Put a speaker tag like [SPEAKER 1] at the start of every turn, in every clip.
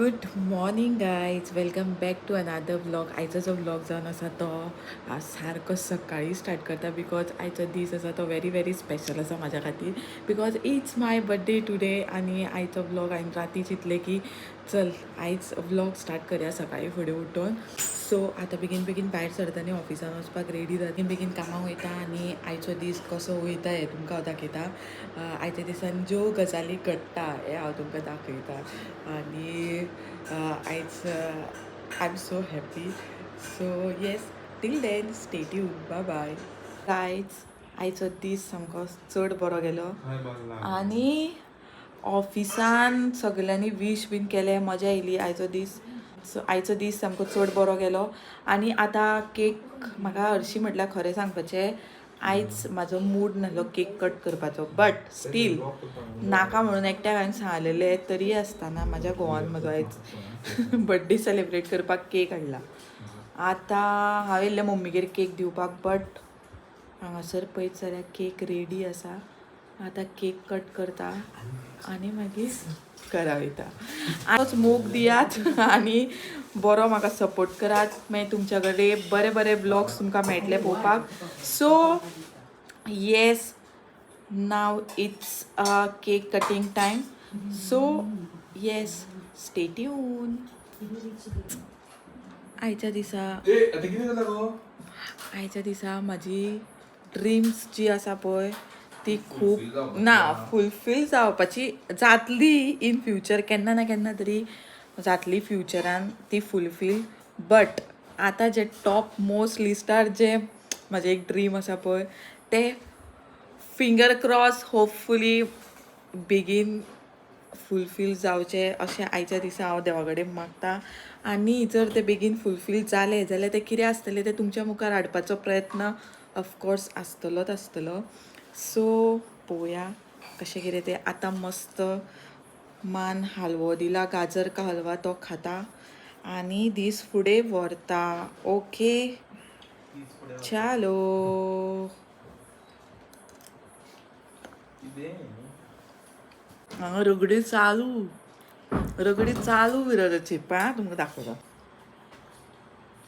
[SPEAKER 1] Good morning guys, welcome back to another vlog. आयचो जो vlog जावन आसा तो सारको सकाळी स्टार्ट करता बिकॉज आयचो दीस आसा तो व्हेरी स्पेशल आसा म्हाज्या खातीर because it's my birthday today. आनी आयचो व्लॉग हांवें राती चिंतलें की चल आयज व्लॉग स्टार्ट करया सकाळी फुडें उठून. सो आतां बेगीन भायर सरता न्ही ऑफिसान वचपाक रेडी जाता, बेगीन कामाक वयता आनी आयचो दीस कसो वयता हें तुमकां हांव दाखयता. आयच्या दिसान ज्यो गजाली घडटा हें हांव तुमकां दाखयतां. आनी आयज I am so happy. So yes, till then stay tune, bye bye. Guys, आयचो दीस सामको चड बरो गेलो आनी ऑफिसान सगल्यांनी वीश बीन केलें, मजा येयली आयचो दीस. सो आयचो दीस सामको चड बरो गेलो. आनी आतां केक म्हाका हरशीं म्हटल्यार खरें सांगपाचें, आयज म्हाजो मूड नाहलो केक कट करपाचो, बट स्टील नाका म्हणून एकट्याक हांवें सांगलेलें तरी आसतना म्हाज्या घोवान म्हजो आयज बर्थडे सेलिब्रेट करपाक केक हाडला. आतां हांव येयल्लें मम्मीगेर केक दिवपाक, बट हांगासर पळयत जाल्यार केक रेडी आसा. आतां केक कट करता आनी मागीर घरा वयता. आतांच मोग दियात आनी बरो म्हाका सपोर्ट करात. मागीर तुमच्या कडेन बरे ब्लॉग्स तुमकां मेळटले पळोवपाक. So yes, now it's cake cutting time. So yes, stay tune. आयच्या दिसा म्हाजी ड्रिम्स जी आसा पळय ती खूब फुलफील जावपाची जातली इन फ्युचर, केन्ना ना केन्ना तरी जातली फ्युचरान ती फुलफील. बट आतां जे टॉप मोस्ट लिस्टार जे म्हाजें एक ड्रीम आसा पळय ते फिंगर क्रॉस होपफुली बेगीन फुलफील जावचे अशें आयच्या दिसा हांव देवा कडेन मागतां. आनी जर ते बेगीन फुलफील जालें जाल्यार ते कितें आसतलें ते तुमच्या मुखार हाडपाचो प्रयत्न ऑफकोर्स आसतलो. सो पळोवया कशें कितें तें. आतां मस्त मान हालवो दिला, गाजर का हलवा तो खाता आनी दीस फुडें व्हरता. ओके चालो. हांगा रगडी चालू विराजाची पळय तुमकां दाखयता.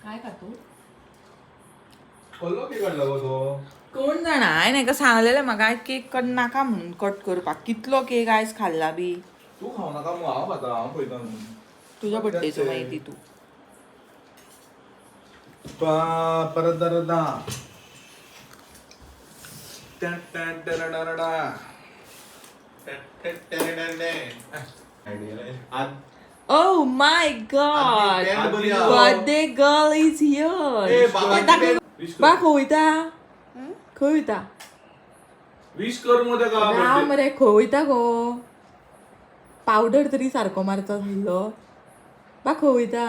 [SPEAKER 1] काय खातो कोण जाणा, हांवें हाका सांगलेलें म्हाका आयज केक कट नाका म्हणून कट करपाक. कितलो केक आयज खाल्ला बी.
[SPEAKER 2] तू खाव नाका मग हांव खाता, हांव पळयता न्हू.
[SPEAKER 1] तुज्या बड्डेचो मागीर ती तूं
[SPEAKER 2] परत Darda.
[SPEAKER 1] Oh my god, birthday girl is here. बा खंय वयता
[SPEAKER 2] विश कर मग तेका
[SPEAKER 1] राम रे, खंय वयता गो. पावडर तरी सारको मारता आसलो. बा खंय वयता.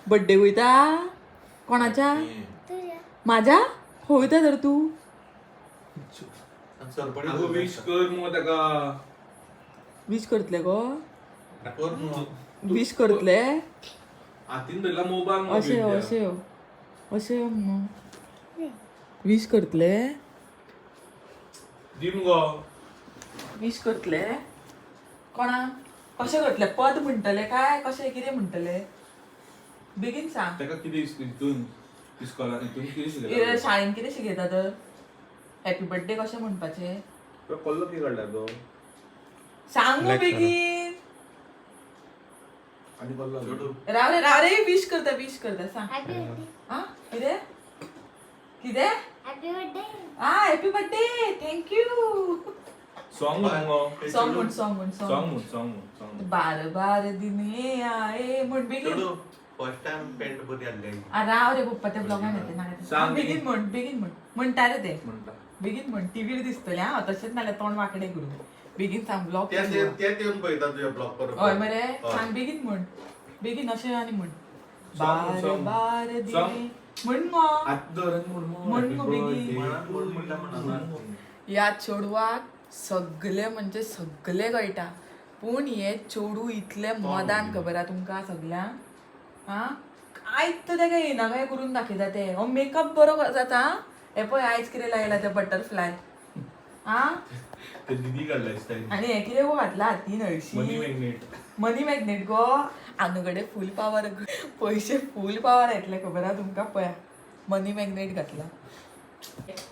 [SPEAKER 1] बड्डे वयता कोणाच्या म्हाज्या. खंय वयता तर तूं.
[SPEAKER 2] विश कर मग तेका.
[SPEAKER 1] विश करतले गो, विश करतले
[SPEAKER 2] हातीन धरला मोबायल
[SPEAKER 1] अशें विश करतले.
[SPEAKER 2] दिम गो.
[SPEAKER 1] विश करतले कोणा. कशें करतले, पद म्हणटले काय कशें कितें म्हणटले बेगीन सांग.
[SPEAKER 2] तेका कितें हितून इस्कॉलान हितून कितें शिकयता.
[SPEAKER 1] शाळेन कितें शिकयता तर हॅपी बर्थडे कशें म्हणपाचें.
[SPEAKER 2] कसलो केक हाडला तो.
[SPEAKER 1] सांग न्हू बेगीन.
[SPEAKER 2] आनी कसलो
[SPEAKER 1] राव रे विश करता सांग. आं कितें हॅपी बर्थडे थँक्यू.
[SPEAKER 2] सॉंग म्हणो.
[SPEAKER 1] सॉंग बार दिने आए म्हण बेगीन.
[SPEAKER 3] फर्स्ट टाइम पेंट बरी हाडले.
[SPEAKER 1] राव रे पप्पा त्या ब्लॉगान येते ना. बेगीन म्हण म्हणटा रे ते.
[SPEAKER 2] म्हणटा
[SPEAKER 1] बेगीन म्हण. टीव्हीर दिसतले हां तशेंच नाल्यार तोंड वांकडे करून. बेगीन सांग ब्लॉग.
[SPEAKER 3] ते येऊन पळयता तुझ्या ब्लॉग पर.
[SPEAKER 1] हय मरे सांग बेगीन म्हण. बेगीन अशें आनी म्हण. बार दिने म्हण गो. म्हण गो बेगीन. ह्या चेडवाक सगळे म्हणजे सगळे कळटा, पूण हे चेडू इतले मदान खबर आहा तुमकां सगल्यांक. हां कांयच तेका येना काय करून दाखयता ते. हो मेकअप बरो जाता. हे पळय आयज कितें लायला ते बटरफ्लाय. हा
[SPEAKER 2] ते दीदी काढलाय स्टाईल
[SPEAKER 1] आणि हे कितें गो घातला हाती
[SPEAKER 2] मनी
[SPEAKER 1] नळशी
[SPEAKER 2] मॅग्नेट
[SPEAKER 1] मनी मॅग्नेट गो आनुकडे फूल पावर पयशे फूल पावर येतले खबर आहा तुमकां पळया मनी मॅग्नेट घातला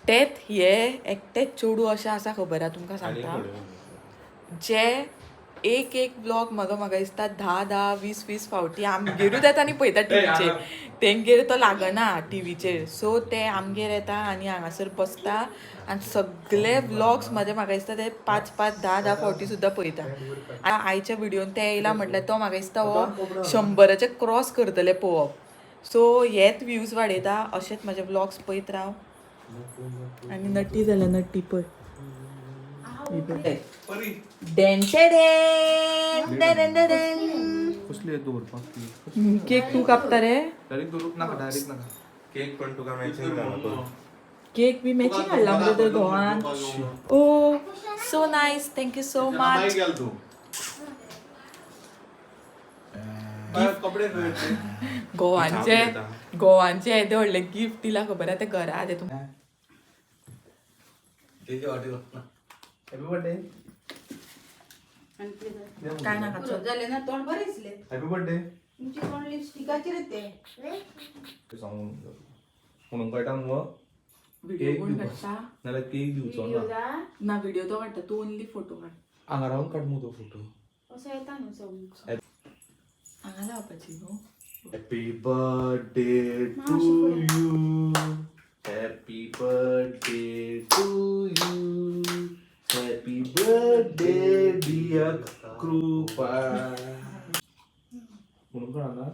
[SPEAKER 1] एकटेच चेडू अशें आसा खबर आहा तुमकां
[SPEAKER 2] आणि
[SPEAKER 1] सांगता जे एक ब्लॉग म्हाका दिसता 10-20 फावटी आमगेरूच येता आनी पळयता टिवीचेर तेंगेर तो लागना टिवीचेर सो ते आमगेर येता आनी हांगासर बसता आनी सगळे व्लॉग्स म्हाका दिसता ते 5-10 फावटी सुद्दां पळयता आनी आयच्या व्हिडिओन ते येयला म्हटल्यार तो म्हाका दिसता हो 100चे क्रॉस करतले पळोवप सो हेच व्ह्यूज वाडयता अशेंच म्हाजे व्लॉग्स पळयत राव आनी नटी जाल्या नटी पळय
[SPEAKER 2] परी कसली दवरपाक
[SPEAKER 1] केक तू कापता रे
[SPEAKER 2] डायरेक्ट दवरूक नाका डायरेक्ट नाका
[SPEAKER 3] केक पण तुका मॅचिंग जालो
[SPEAKER 1] केक बी मॅचिंग हाडला मरे तर घोवान ओ so nice thank you so much
[SPEAKER 3] गेल तू कपडे
[SPEAKER 1] गोवांचे येदे व्हडले गिफ्ट दिला खबर आहा ते घरा ते तुम
[SPEAKER 2] हॅपी बर्थडे
[SPEAKER 1] काय नाका चल
[SPEAKER 4] झाले ना तोंड बरे दिसले
[SPEAKER 2] हॅपी बर्थडे
[SPEAKER 4] तुमची तोंड लिपस्टिकाची रे ते
[SPEAKER 2] सांगून म्हणून कळटा मग
[SPEAKER 1] व्हिडिओ
[SPEAKER 2] केक
[SPEAKER 1] कोण
[SPEAKER 2] दिवप.
[SPEAKER 1] काडटा
[SPEAKER 2] नाल्यार केक दिवचो ना
[SPEAKER 1] ना व्हिडिओ तो काडटा तू ओनली फोटो काड
[SPEAKER 2] हांगा रावन काड मगो तो फोटो
[SPEAKER 4] असं येता न्हू सगळं
[SPEAKER 1] हांगा लावपाची न्हू
[SPEAKER 2] happy birthday to you happy birthday to you happy birthday dear Kripa म्हणून कळना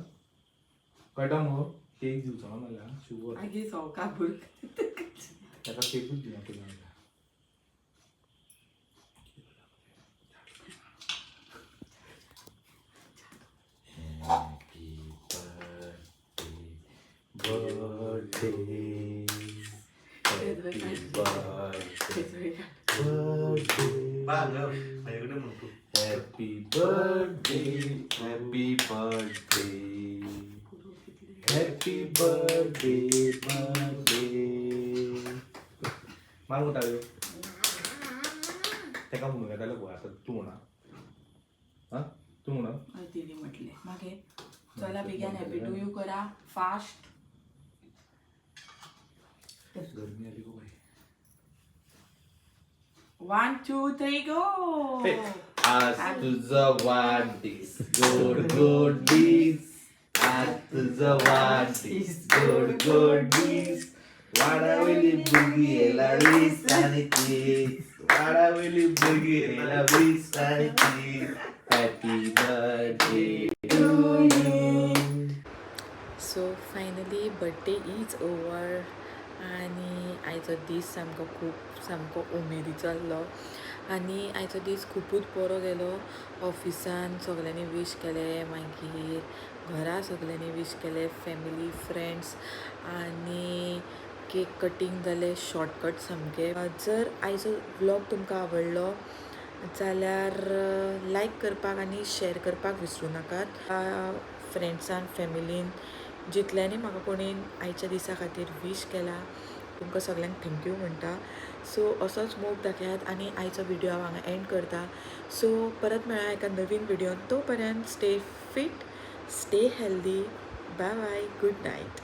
[SPEAKER 2] कळटा मगो केक दिवचो ना नाल्यार शुगर
[SPEAKER 1] आगे सो काबूल
[SPEAKER 2] ताका केकूच दिना तुला birthday, happy birthday, happy birthday, happy birthday, happy birthday, मारू टाळ्यो तेका म्हणून येताले गो आता तू म्हणा हा तू म्हणा
[SPEAKER 1] तिने म्हटले मागे चला बेगीन हॅपी टू यू करा फास्ट
[SPEAKER 2] गरमी आली गो बाई
[SPEAKER 1] 1 2 3 गो
[SPEAKER 2] आज तुझं वाढदिस गोड गोड दिस आज तुझं वाढदिस गोड गोड दिस वाडावेली बुगी याला वीस आणि तीस वाडावेली बुगी याला वीस आणि तीस happy birthday to you
[SPEAKER 1] so finally birthday is over आनी आयचो दीस सामको उमेदीचो आसलो आनी आयचो दीस खुबूच बरो गेलो ऑफिसान सगल्यांनी विश केलें मागीर घरा सगल्यांनी विश केलें फॅमिली फ्रेंड्स आनी केक कटींग जालें शॉर्टकट सामकें जर आयचो व्लॉग तुमकां आवडलो जाल्यार लायक करपाक आनी शेअर करपाक विसरूं नाकात फ्रेंड्सान फॅमिलीन जितल्यांनी म्हाका कोणीन आयच्या दिसा खातीर विश केला तुमकां सगळ्यांक थँक्यू म्हणटा सो असोच मोग दाखयात आनी आयचो व्हिडिओ हांव हांगा एंड करता सो परत मेळ्या एका नवीन व्हिडिओन तो पर्यंत stay fit stay healthy bye bye good night